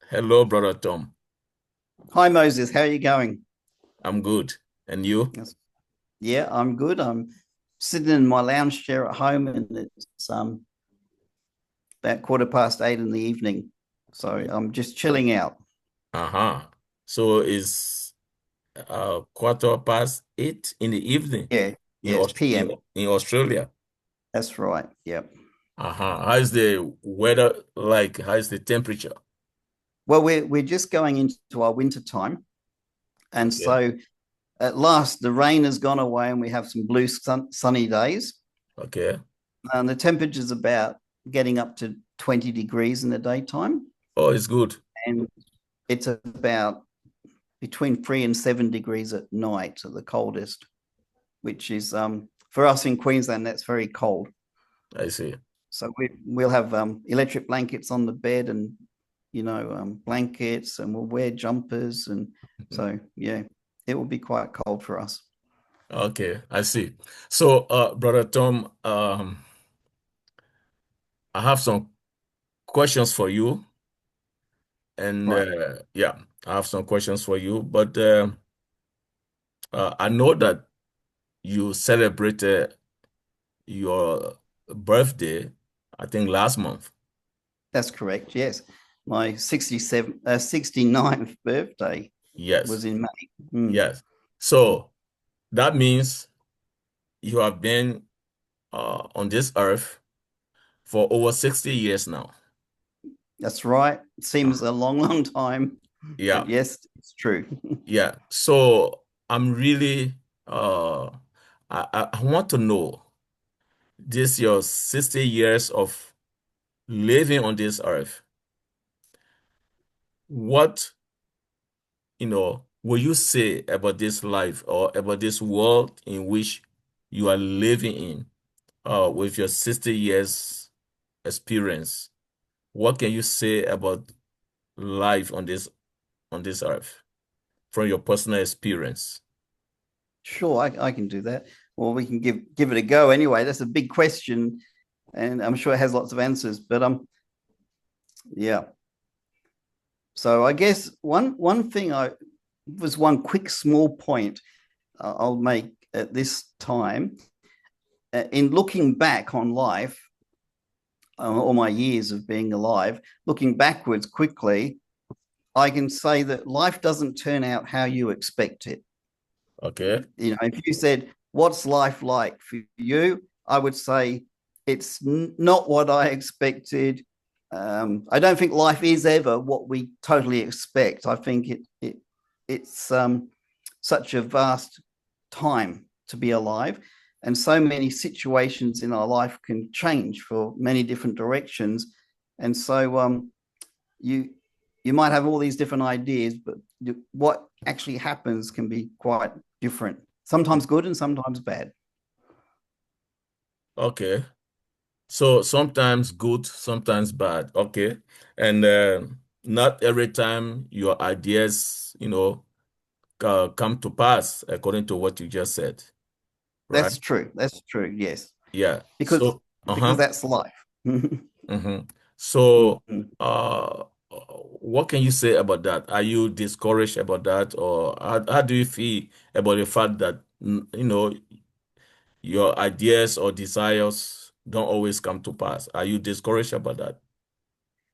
Hello, brother Tom. Hi Moses, how are you going? I'm good. And you? Yes. Yeah, I'm good. I'm sitting in my lounge chair at home, and it's about 8:15 in the evening. So I'm just chilling out. Uh-huh. So it's quarter past 8 in the evening Yeah, in yeah, it's PM. in Australia. That's right. Yep. Uh-huh. How's the weather like? How's the temperature? Well, we're just going into our winter time, and Okay. so at last the rain has gone away, and we have some blue sunny days. Okay. And the temperature's about getting up to 20 degrees in the daytime, Oh, it's good. and it's about between 3 and 7 degrees at night at the coldest, which is for us in Queensland, that's very cold. I see. So we'll have electric blankets on the bed, and blankets, and we'll wear jumpers, and so yeah, it will be quite cold for us. Okay, I see. So, brother Tom, I have some questions for you, and Right, yeah, I have some questions for you. But I know that you celebrated your birthday, I think last month. that's correct. Yes, my 69th birthday Yes, was in May. Mm, yes. So that means you have been on this earth for over 60 years now. that's right. It seems Uh, a long, long time, but yeah, yes, it's true. yeah. So I'm really, uh, I want to know this your 60 years of living on this earth. What, will you say about this life or about this world in which you are living in, with your 60 years experience? What can you say about life on this earth from your personal experience? Sure, I can do that. Well, we can give it a go anyway. That's a big question, and I'm sure it has lots of answers. But yeah. So I guess one thing I was one quick small point I'll make at this time in looking back on life, all my years of being alive, looking backwards quickly, I can say that life doesn't turn out how you expect it. Okay. If you said, "What's life like for you?" I would say it's not what I expected. I don't think life is ever what we totally expect. I think it's such a vast time to be alive, and so many situations in our life can change for many different directions, and so you you might have all these different ideas, but what actually happens can be quite different. Sometimes good and sometimes bad. Okay. So sometimes good, sometimes bad. Okay. And not every time your ideas, come to pass according to what you just said, right? That's true. That's true. Yes, Yeah. because So, because uh-huh. that's life. Mm-hmm. So, Mhm. what can you say about that? Are you discouraged about that, or how do you feel about the fact that your ideas or desires don't always come to pass? Are you discouraged about that?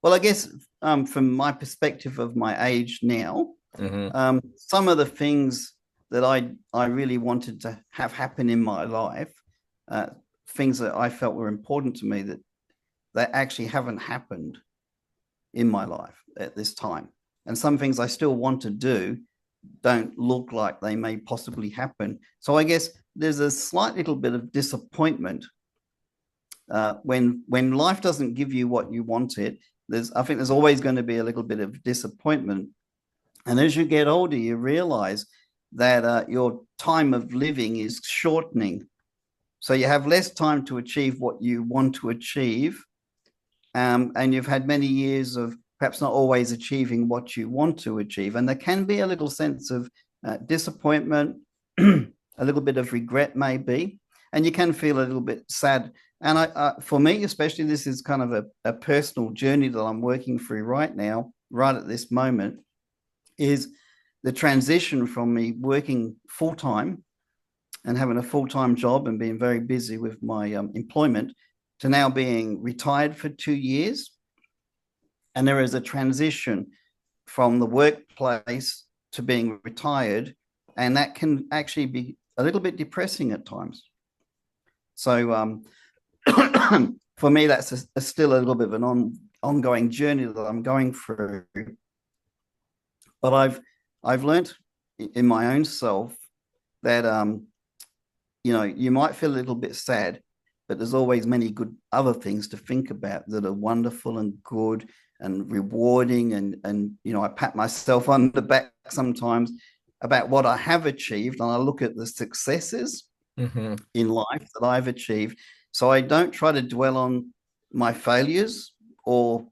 Well, I guess from my perspective of my age now, Mm-hmm. some of the things that I really wanted to have happen in my life, uh, things that I felt were important to me that actually haven't happened in my life at this time. And some things I still want to do don't look like they may possibly happen. So I guess there's a slight little bit of disappointment when life doesn't give you what you wanted. I think there's always going to be a little bit of disappointment. And as you get older, you realize that your time of living is shortening. So you have less time to achieve what you want to achieve, and you've had many years of perhaps not always achieving what you want to achieve. And there can be a little sense of disappointment, a little bit of regret, maybe, and you can feel a little bit sad. And for me, especially, this is kind of a personal journey that I'm working through right now. right at this moment is the transition from me working full-time and having a full-time job and being very busy with my employment to now being retired for 2 years. And there is a transition from the workplace to being retired, and that can actually be a little bit depressing at times. So for me, that's still a little bit of an ongoing journey that I'm going through. But I've learned in my own self that you might feel a little bit sad, but there's always many good other things to think about that are wonderful and good and rewarding. And I pat myself on the back sometimes about what I have achieved, and I look at the successes in life that I've achieved. So I don't try to dwell on my failures or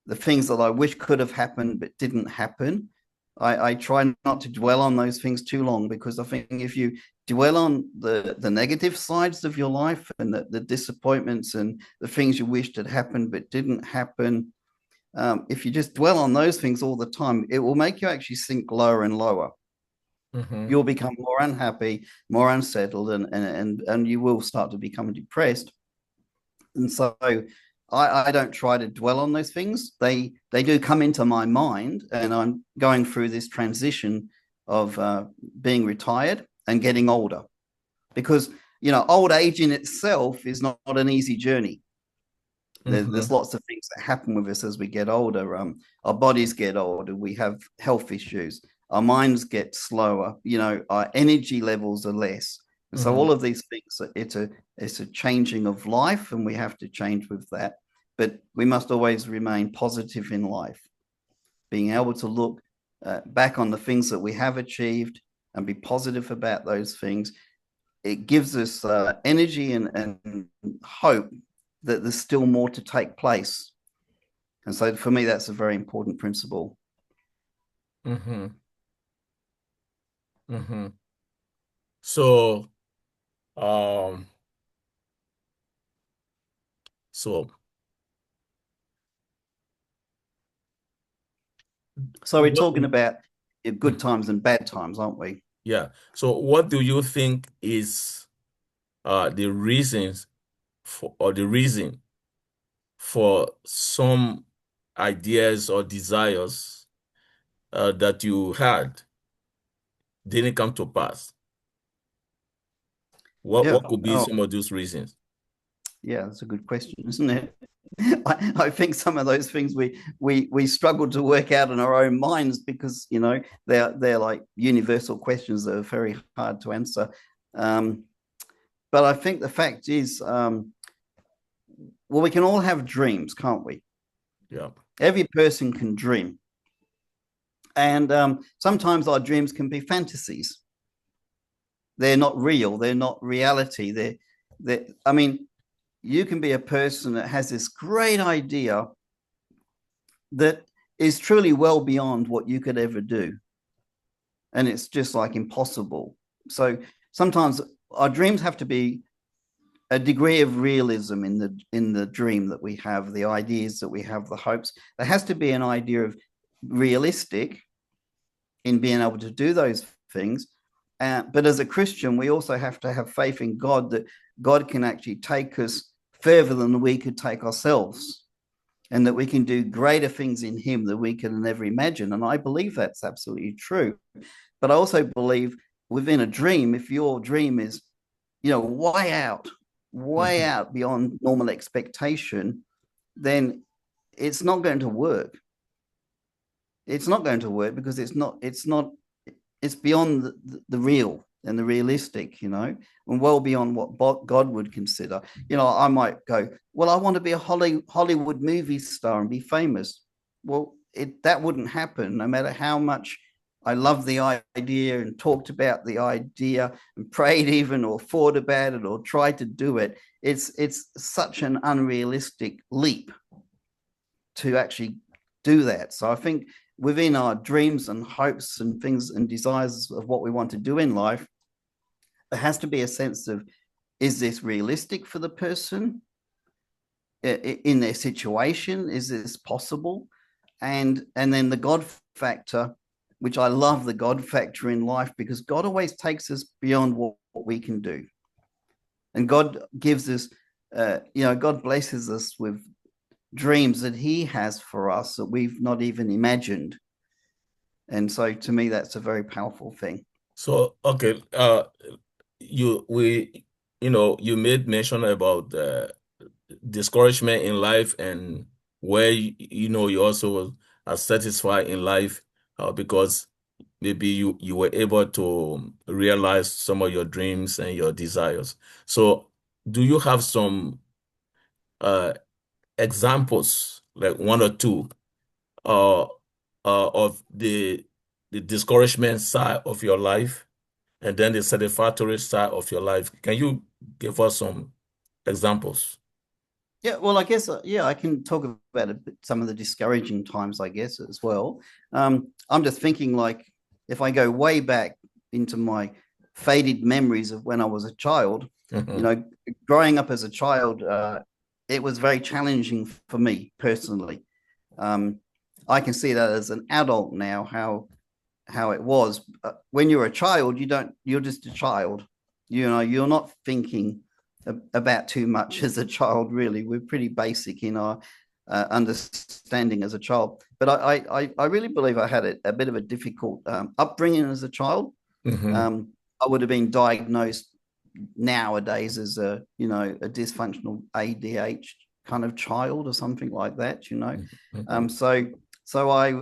the things that I wish could have happened but didn't happen. I try not to dwell on those things too long, because I think if you dwell on the negative sides of your life and the disappointments and the things you wished had happened but didn't happen, if you just dwell on those things all the time, it will make you actually sink lower and lower. You'll become more unhappy, more unsettled, and you will start to become depressed. And so I don't try to dwell on those things. They do come into my mind, and I'm going through this transition of being retired and getting older, because old age in itself is not an easy journey. There's lots of things that happen with us as we get older. Our bodies get older. We have health issues. Our minds get slower. Our energy levels are less. And so all of these things, it's a changing of life, and we have to change with that. But we must always remain positive in life, being able to look back on the things that we have achieved and be positive about those things. It gives us energy and hope that there's still more to take place. And so for me, that's a very important principle. So, so we're talking about good times and bad times, aren't we? Yeah. So what do you think is the reasons the reason for some ideas or desires that you had didn't come to pass? What could be some of those reasons? Yeah, that's a good question, isn't it? I think some of those things we struggle to work out in our own minds, because they're like universal questions that are very hard to answer. But I think the fact is, we can all have dreams, can't we? Yeah. Every person can dream, and sometimes our dreams can be fantasies. They're not real. They're not reality. I mean, you can be a person that has this great idea that is truly well beyond what you could ever do. And it's just like impossible. So sometimes our dreams have to be a degree of realism in the dream that we have, the ideas that we have, the hopes. There has to be an idea of realistic in being able to do those things. But as a Christian, we also have to have faith in God, that God can actually take us further than we could take ourselves, and that we can do greater things in him than we can never imagine. And I believe that's absolutely true. But I also believe within a dream, if your dream is, way out beyond normal expectation, then it's not going to work. It's not going to work because it's beyond the real and the realistic, and well beyond what God would consider. I might go, well, I want to be a Hollywood movie star and be famous. Well, that wouldn't happen, no matter how much I love the idea and talked about the idea and prayed even, or thought about it, or tried to do it. It's such an unrealistic leap to actually do that. So I think within our dreams and hopes and things and desires of what we want to do in life, there has to be a sense of, is this realistic for the person in their situation? Is this possible? and then the God factor, which I love the God factor in life, because God always takes us beyond what we can do. And God gives us, God blesses us with dreams that he has for us that we've not even imagined. And so to me, that's a very powerful thing. So, okay, you we you made mention about discouragement in life, and where you also are satisfied in life because maybe you were able to realize some of your dreams and your desires. So do you have some uh examples, like one or two, uh of the discouragement side of your life and then the satisfactory side of your life? Can you give us some examples? Yeah, well, I guess, I can talk about some of the discouraging times, I guess, as well. I'm just thinking, like, if I go way back into my faded memories of when I was a child, Hmm. growing up as a child, it was very challenging for me personally. I can see that as an adult now, how it was. When you're a child, you're just a child. You're not thinking about too much as a child, really. We're pretty basic in our understanding as a child. But I really believe I had a bit of a difficult upbringing as a child. Hmm. I would have been diagnosed nowadays as a dysfunctional ADHD kind of child or something like that. Hmm. So I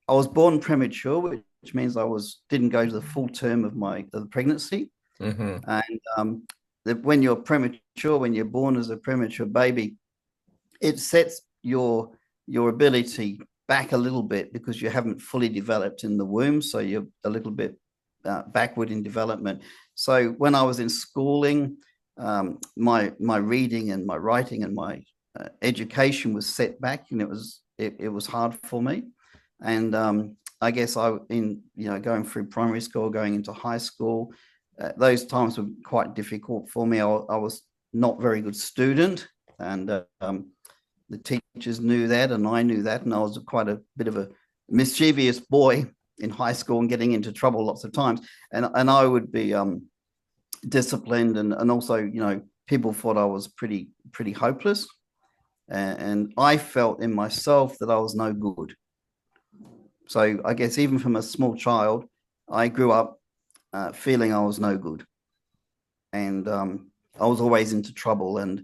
was born premature, which means I didn't go to the full term of the pregnancy. Hmm. And when you're premature, when you're born as a premature baby, it sets your ability back a little bit because you haven't fully developed in the womb, so you're a little bit backward in development. So when I was in schooling, my reading and my writing and my education was set back, and it was hard for me. And I guess going through primary school, going into high school, those times were quite difficult for me. I was not very good student, and the teachers knew that, and I knew that, and I was quite a bit of a mischievous boy in high school and getting into trouble lots of times. And I would be disciplined, and also, people thought I was pretty hopeless, and I felt in myself that I was no good. So I guess even from a small child, I grew up feeling I was no good, and I was always into trouble, and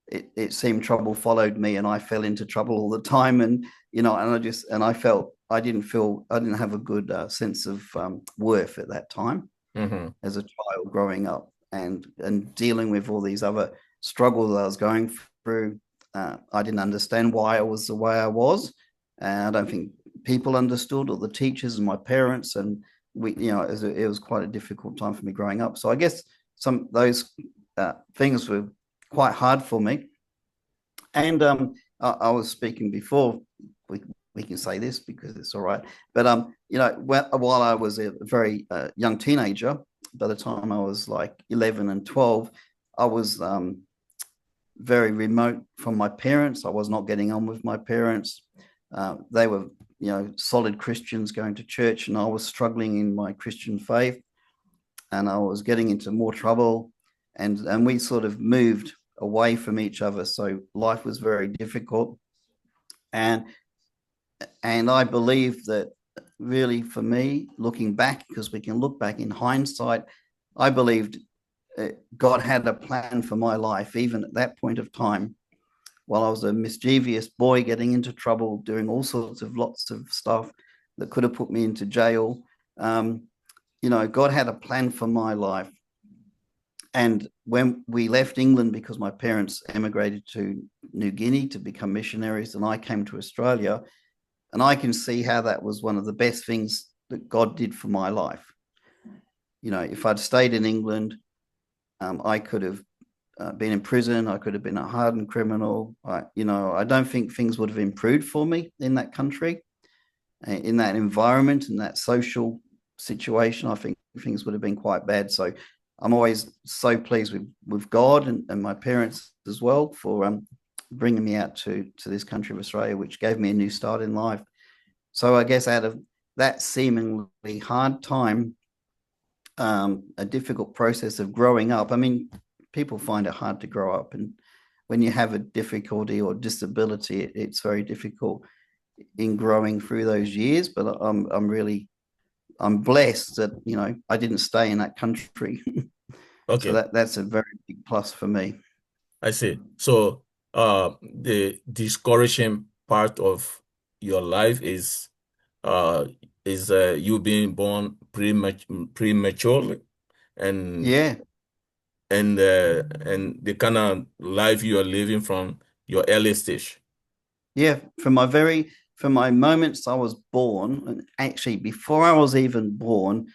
it seemed trouble followed me, and I fell into trouble all the time, and I felt I didn't have a good sense of worth at that time Hmm. as a child growing up, and dealing with all these other struggles I was going through. I didn't understand why I was the way I was, and I don't think people understood, or the teachers and my parents, and it was quite a difficult time for me growing up. So I guess some of those things were quite hard for me. And I was speaking before. We can say this because it's all right. But while I was a very young teenager, by the time I was like 11 and 12, I was very remote from my parents. I was not getting on with my parents. They were, solid Christians going to church, and I was struggling in my Christian faith, and I was getting into more trouble, and we sort of moved away from each other. So life was very difficult, and I believe that really for me, looking back, because we can look back in hindsight, I believed God had a plan for my life, even at that point of time, while I was a mischievous boy getting into trouble, doing all sorts of lots of stuff that could have put me into jail. God had a plan for my life. And when we left England, because my parents emigrated to New Guinea to become missionaries, and I came to Australia, and I can see how that was one of the best things that God did for my life. If I'd stayed in England, I could have been in prison. I could have been a hardened criminal. I don't think things would have improved for me in that country, in that environment, in that social situation. I think things would have been quite bad. So I'm always so pleased with God and my parents as well for bringing me out to this country of Australia, which gave me a new start in life. So I guess out of that seemingly hard time, a difficult process of growing up. I mean, people find it hard to grow up, and when you have a difficulty or disability, it's very difficult in growing through those years. But I'm blessed that, you know, I didn't stay in that country. So Okay, that's a very big plus for me. I see. So the discouraging part of your life uh is you being born prematurely, and Yeah, and the kind of life you are living from your early stage. yeah. From my moments I was born, and actually before I was even born,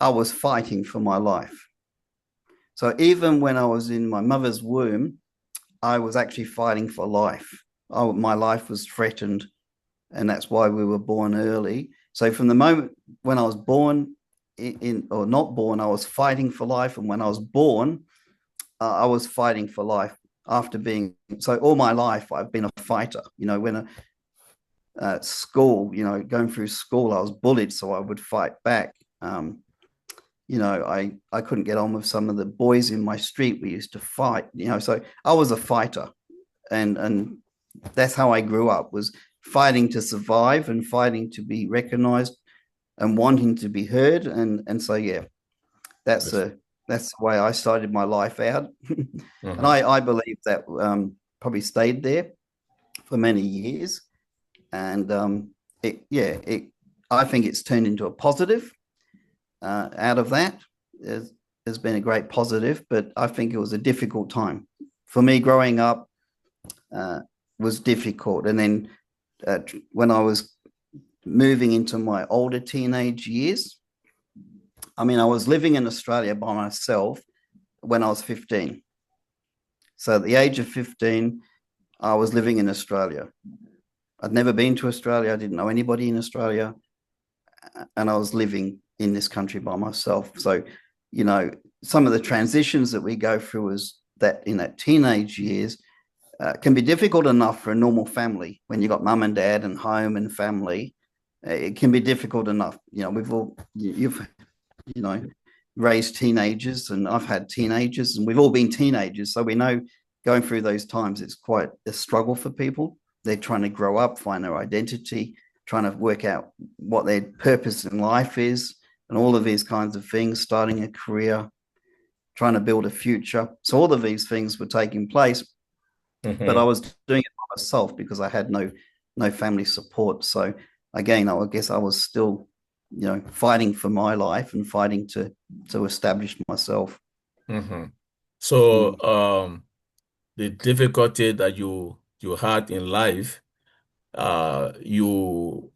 I was fighting for my life. So even when I was in my mother's womb, I was actually fighting for life. My life was threatened, and that's why we were born early. So from the moment when I was born or not born, I was fighting for life, and when I was born, I was fighting for life. After being so all my life, I've been a fighter. You know, when school, you know, going through school, I was bullied, so I would fight back. You know, I couldn't get on with some of the boys in my street. We used to fight. You know, so I was a fighter, and that's how I grew up, was fighting to survive and fighting to be recognized and wanting to be heard. And so yeah, that's Yes. a that's the way I started my life out. And Mhm. I believe that probably stayed there for many years. And I think it's turned into a positive out of that. There's been a great positive, but I think it was a difficult time for me growing up. Uh, was difficult, and then when I was moving into my older teenage years, I mean, I was living in Australia by myself when I was 15. So at the age of 15, I was living in Australia. I'd never been to Australia. I didn't know anybody in Australia. And I was living in this country by myself. So, you know, some of the transitions that we go through is that in that teenage years can be difficult enough for a normal family when you got mum and dad and home and family. It can be difficult enough. You know, you've, you know, raised teenagers, and I've had teenagers, and we've all been teenagers. So we know going through those times, it's quite a struggle for people. They're trying to grow up, find their identity, trying to work out what their purpose in life is, and all of these kinds of things, starting a career, trying to build a future. So all of these things were taking place, but I Mhm. was doing it by myself because I had no family support. So again, I guess I was still, you know, fighting for my life and fighting to establish myself. Mhm. So Mm. the difficulty that you had in life, you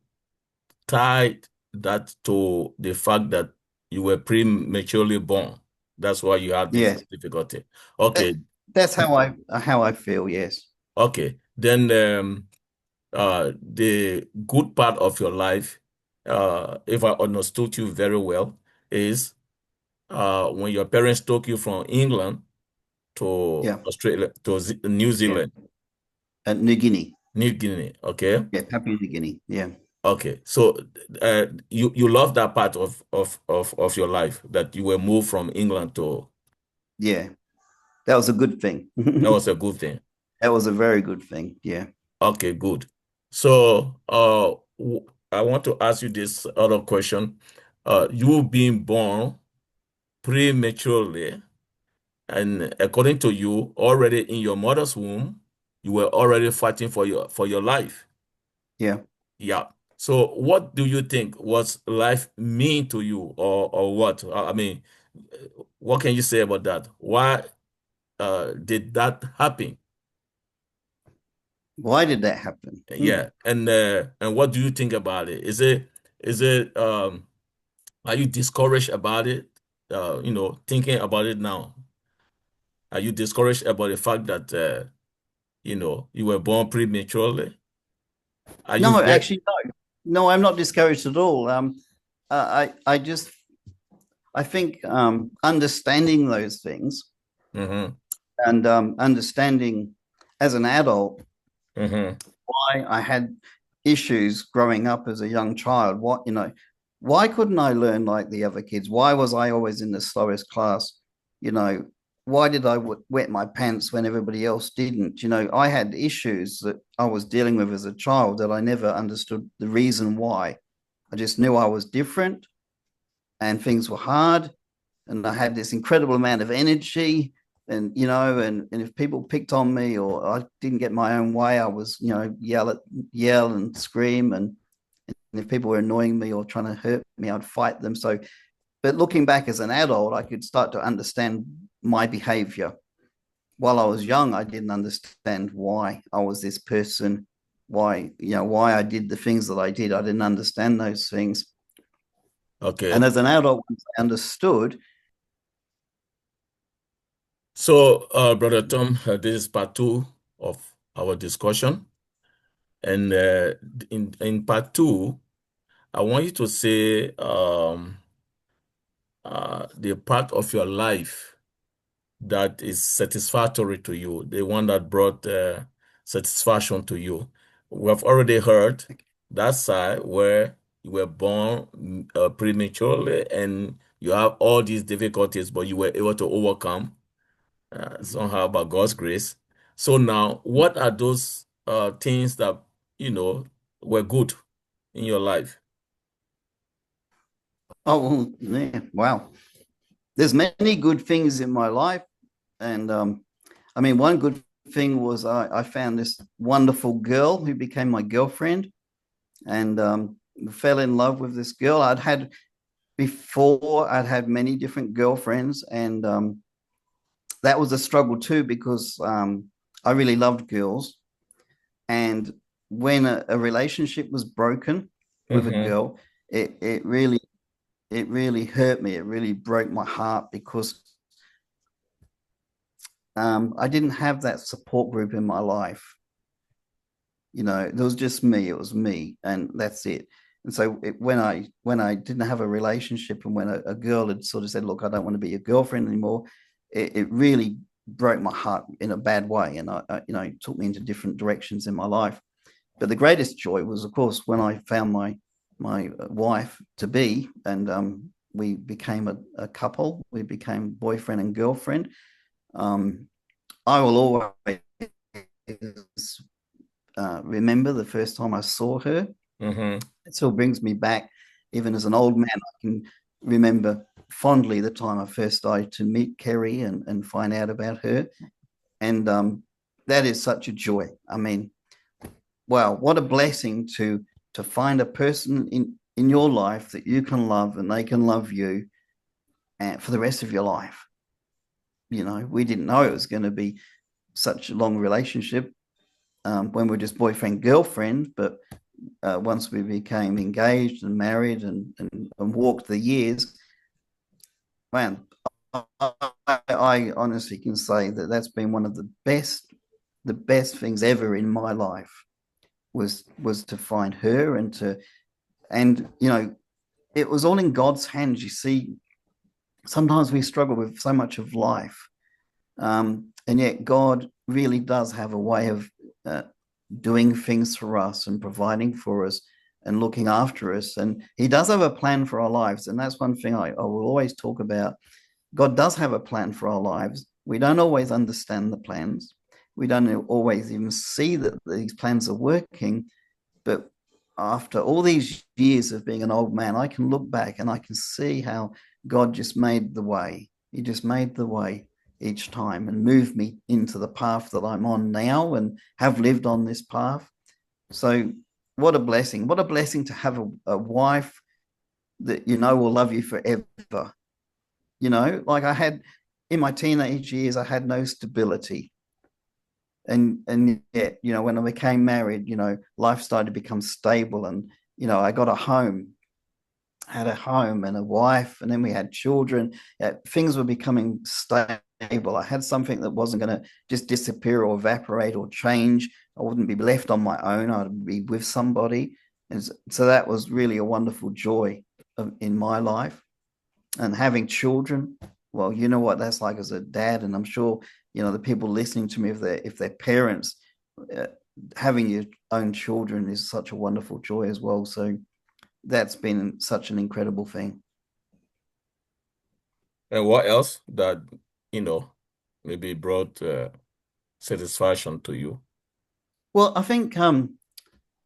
tied that to the fact that you were prematurely born. That's why you had this Yeah, difficulty. Okay. that's how I feel. Yes. Okay. Then the good part of your life, if I understood you very well, is when your parents took you from England to Yeah. Australia to New Yeah. Zealand, At New Guinea. New Guinea. Okay. Yeah, Papua New Guinea. Yeah. Okay. So you love that part of your life that you were moved from England to. Yeah. That was a good thing. That was a good thing. That was a very good thing. Yeah. Okay, good. So I want to ask you this other question. You being born prematurely, and according to you, already in your mother's womb, you were already fighting for your life. Yeah. Yeah. So what do you think was life mean to you, or what? I mean, what can you say about that? Why did that happen? Why did that happen? Yeah. And what do you think about it? Is it are you discouraged about it? Thinking about it now, are you discouraged about the fact that you were born prematurely? Are you No, very actually, no. No, I'm not discouraged at all. I just I think understanding those things hmm and understanding. as an adult, Mm-hmm. why I had issues growing up as a young child. Why couldn't I learn like the other kids? Why was I always in the slowest class? You know, why did I wet my pants when everybody else didn't? I had issues that I was dealing with as a child that I never understood the reason why. I just knew I was different and things were hard, and I had this incredible amount of energy. And if people picked on me or I didn't get my own way, I was, yell and scream. And if people were annoying me or trying to hurt me, I'd fight them. But looking back as an adult, I could start to understand my behavior. While I was young, I didn't understand why I was this person, why I did the things that I did. I didn't understand those things. Okay. And as an adult, once I understood. So, Brother Tom, this is part two of our discussion. And in part two, I want you to say the part of your life that is satisfactory to you, the one that brought satisfaction to you. We have already heard that side where you were born prematurely and you have all these difficulties, but you were able to overcome somehow by God's grace. So now, what are those things that, were good in your life? Oh, well, yeah, wow. There's many good things in my life. And I mean, one good thing was I found this wonderful girl who became my girlfriend, and fell in love with this girl. I'd had many different girlfriends, and that was a struggle too, because I really loved girls. And when a relationship was broken with a Mm-hmm. girl, it really hurt me. It really broke my heart, because I didn't have that support group in my life. There was just me. It was me, and that's it. And so when I didn't have a relationship, and when a girl had sort of said, "Look, I don't want to be your girlfriend anymore," it really broke my heart in a bad way, and it took me into different directions in my life. But the greatest joy was, of course, when I found my wife to be, and we became a couple. We became boyfriend and girlfriend. Um, I will always remember the first time I saw her. Mm-hmm. It still brings me back, even as an old man. I can remember fondly the time I first started to meet Kerry and find out about her. And that is such a joy. I mean, wow, what a blessing to find a person in your life that you can love and they can love you for the rest of your life. We didn't know it was going to be such a long relationship when we were just boyfriend girlfriend, but once we became engaged and married and walked the years, man, I honestly can say that that's been one of the best things ever in my life, was to find her, and it was all in God's hands. You see, sometimes we struggle with so much of life, and yet God really does have a way of doing things for us and providing for us and looking after us. And He does have a plan for our lives. And that's one thing I will always talk about. God does have a plan for our lives. We don't always understand the plans. We don't always even see that these plans are working. But after all these years of being an old man, I can look back and I can see how God just made the way. He just made the way each time and moved me into the path that I'm on now and have lived on this path. So what a blessing. What a blessing to have a wife that will love you forever. Like I had in my teenage years, I had no stability. And yet, when I became married, life started to become stable, and I got a home, had a home and a wife, and then we had children. Things were becoming stable. I had something that wasn't going to just disappear or evaporate or change. I wouldn't be left on my own. I'd be with somebody. And so that was really a wonderful joy in my life. And having children, well, you know what that's like as a dad, and I'm sure the people listening to me, if they're parents, uh, having your own children is such a wonderful joy as well. So that's been such an incredible thing. And what else that, maybe brought satisfaction to you? Well, I think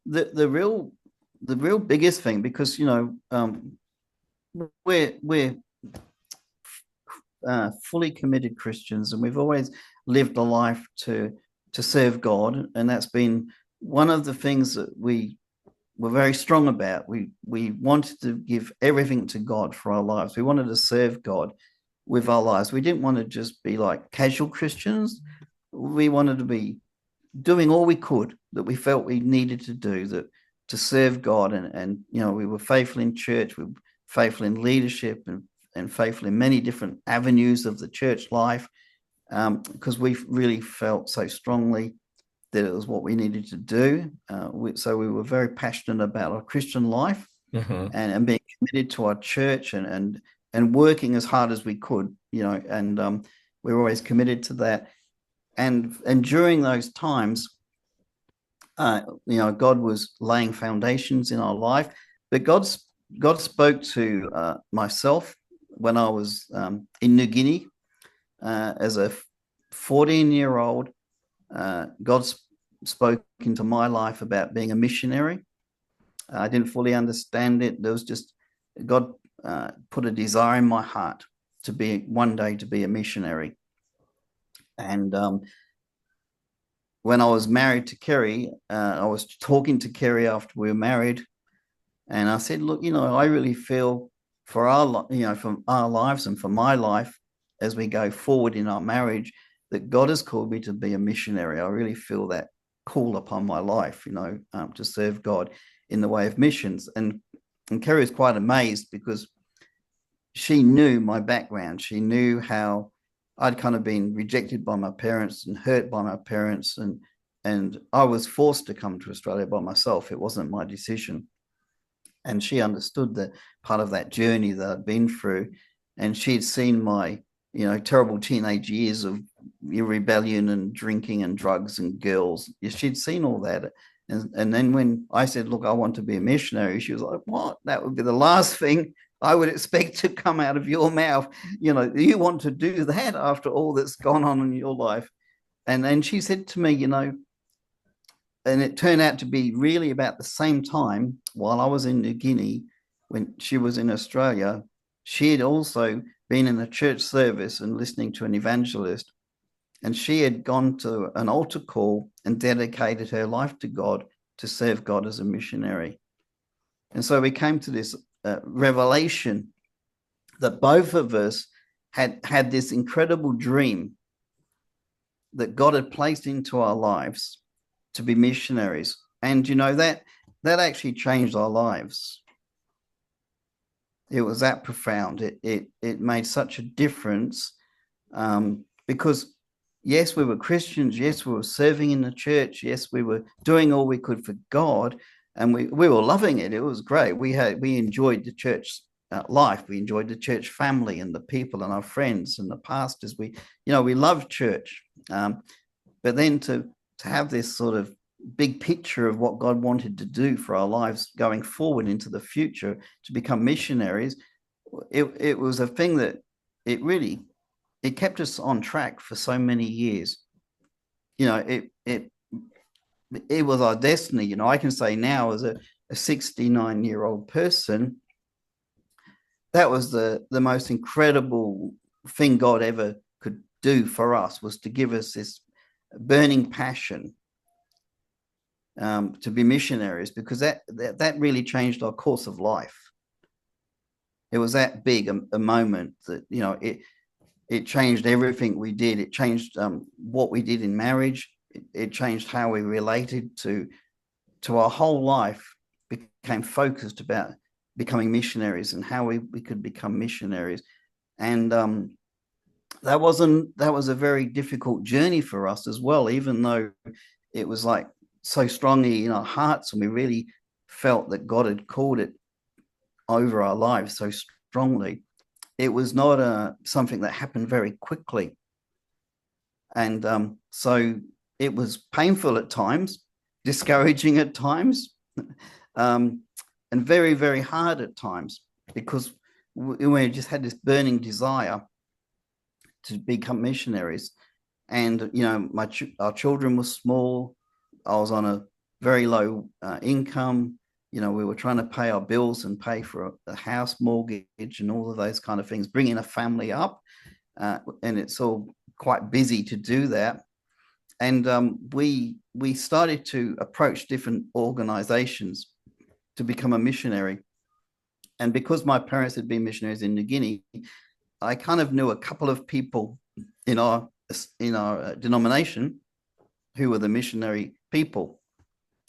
the real biggest thing, because we're fully committed Christians, and we've always lived a life to serve God, and that's been one of the things that we were very strong about. We wanted to give everything to God for our lives. We wanted to serve God with our lives. We didn't want to just be like casual Christians. We wanted to be doing all we could that we felt we needed to do that to serve God, and we were faithful in church, we were faithful in leadership, and faithful in many different avenues of the church life, because we really felt so strongly that it was what we needed to do. So we were very passionate about our Christian life, Mm-hmm. and being committed to our church, and working as hard as we could, and we were always committed to that. And during those times, God was laying foundations in our life, but God spoke to myself when I was in New Guinea as a 14-year-old. God spoke into my life about being a missionary. I didn't fully understand it. There was just God put a desire in my heart to be one day to be a missionary. And when I was married to Kerry, I was talking to Kerry after we were married, and I said, "Look, I really feel for for our lives and for my life as we go forward in our marriage, that God has called me to be a missionary. I really feel that call upon my life, to serve God in the way of missions." And Kerry was quite amazed, because she knew my background. She knew how I'd kind of been rejected by my parents and hurt by my parents, and I was forced to come to Australia by myself. It wasn't my decision. And she understood that part of that journey that I'd been through, and she'd seen my terrible teenage years of rebellion and drinking and drugs and girls. She'd seen all that. And then when I said, "Look, I want to be a missionary," she was like, "What? That would be the last thing I would expect to come out of your mouth. You want to do that after all that's gone on in your life?" And then she said to me, and it turned out to be really about the same time, while I was in New Guinea, when she was in Australia, she had also been in a church service and listening to an evangelist, and she had gone to an altar call and dedicated her life to God to serve God as a missionary. And so we came to this revelation that both of us had this incredible dream that God had placed into our lives to be missionaries. And that actually changed our lives. It was that profound. It made such a difference, because yes, we were Christians. Yes, we were serving in the church. Yes, we were doing all we could for God, and we were loving it. It was great. We enjoyed the church life. We enjoyed the church family and the people and our friends and the pastors. We loved church. But then to have this sort of big picture of what God wanted to do for our lives going forward into the future, to become missionaries, it was a thing that it kept us on track for so many years. It was our destiny. I can say now, as a 69-year-old person, that was the most incredible thing God ever could do for us, was to give us this burning passion to be missionaries, because that really changed our course of life. It was that big a moment that it changed everything we did. It changed what we did in marriage. It changed how we related to our whole life. Became focused about becoming missionaries and how we could become missionaries. And that was a very difficult journey for us as well, even though it was like so strongly in our hearts, and we really felt that God had called it over our lives so strongly. It was not something that happened very quickly. And so it was painful at times, discouraging at times, and very, very hard at times, because we just had this burning desire to become missionaries. And, you know, our children were small. I was on a very low income. You know, we were trying to pay our bills and pay for a house mortgage and all of those kind of things, bringing a family up. And it's all quite busy to do that. And we started to approach different organizations to become a missionary. And because my parents had been missionaries in New Guinea, I kind of knew a couple of people in our denomination who were the missionary people.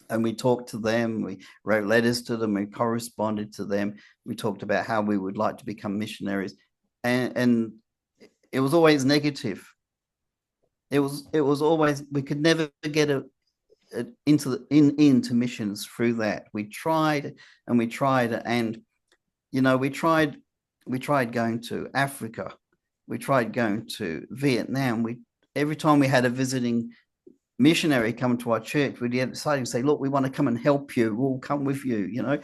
And we talked to them, we wrote letters to them, we corresponded to them, we talked about how we would like to become missionaries. And it was always negative. It was always, we could never get into missions through that. We tried and we tried, and you know, we tried going to Africa, we tried going to Vietnam. Every time we had a visiting missionary come to our church, we'd decide to say, look, we want to come and help you, we'll come with you, you know.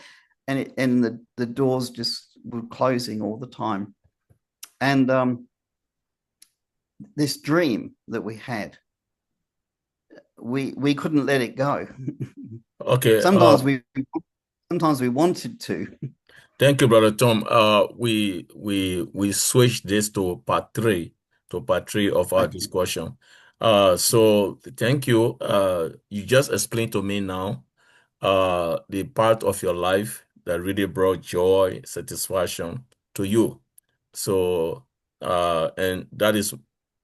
And the doors just were closing all the time. And this dream that we had, we couldn't let it go. Okay. Sometimes we wanted to. Thank you, Brother Tom. We switched this to part three of our Okay. discussion. So thank you. You just explained to me now the part of your life that really brought joy, satisfaction to you. So and that is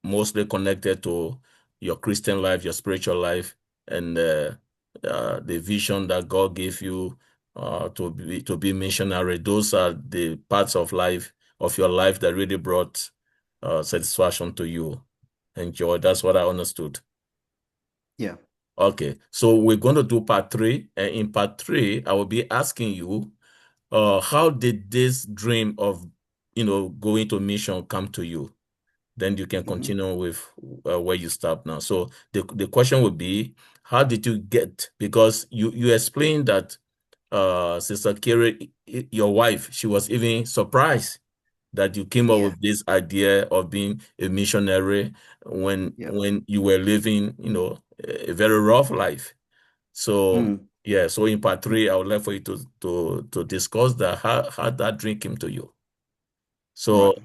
mostly connected to your Christian life, your spiritual life, and the vision that God gave you to be missionary. Those are the parts of your life that really brought satisfaction to you and joy. That's what I understood. Yeah. Okay, so we're going to do part three, and in part three, I will be asking you, how did this dream of, going to mission come to you? Then you can Mm-hmm. continue with where you stop now. So the question would be, how did you get? Because you explained that Sister Kiri, your wife, she was even surprised that you came up Yeah. with this idea of being a missionary when Yeah. you were living, a very rough life. So Mm. yeah, so in part three, I would like for you to discuss that how that dream came to you. Right. So yeah.